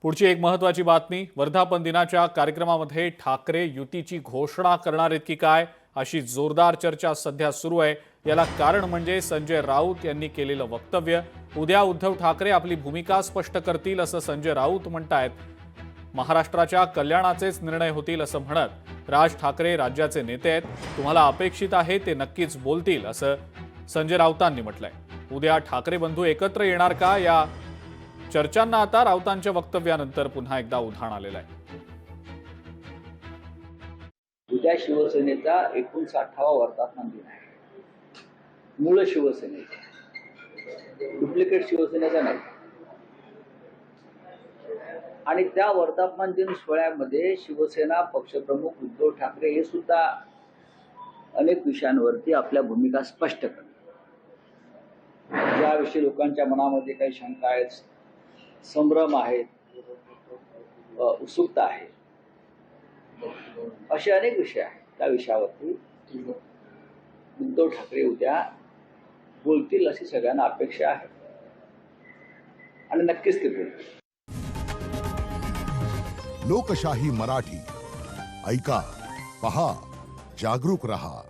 पुढची एक महत्त्वाची बातमी, वर्धापन दिनाच्या कार्यक्रमामध्ये ठाकरे युतीची घोषणा करणार आहेत की काय अशी जोरदार चर्चा सध्या सुरू आहे। याला कारण म्हणजे संजय राऊत यांनी केलेलं वक्तव्य। उद्या उद्धव ठाकरे आपली भूमिका स्पष्ट करतील असं संजय राऊत म्हणतायत। महाराष्ट्राच्या कल्याणाचेच निर्णय होतील असं म्हणत राज ठाकरे राज्याचे नेते आहेत, तुम्हाला अपेक्षित आहे ते नक्कीच बोलतील असं संजय राऊतांनी म्हटलंय। उद्या ठाकरे बंधू एकत्र येणार का या चर्चांना आता राऊतांच्या वक्तव्यानंतर पुन्हा एकदा उधाण आलेलं आहे। उद्या शिवसेनेचा 59वा वर्धापन दिन आहे। मूळ शिवसेनेचा, डुप्लिकेट शिवसेनेचा नाही। आणि त्या वर्धापन दिन सोहळ्यामध्ये शिवसेना पक्षप्रमुख उद्धव ठाकरे हे सुद्धा अनेक विषयांवरती आपल्या भूमिका स्पष्ट करतात। ज्याविषयी लोकांच्या मनामध्ये काही शंका आहेत, संभ्रम आहेत, उत्सुकता आहे, असे अनेक विषय आहेत। त्या विषयावरती उद्धव ठाकरे उद्या बोलतील अशी सगळ्यांना अपेक्षा आहे आणि नक्कीच ते बोलतील। लोकशाही मराठी ऐका, पहा, जागरूक रहा।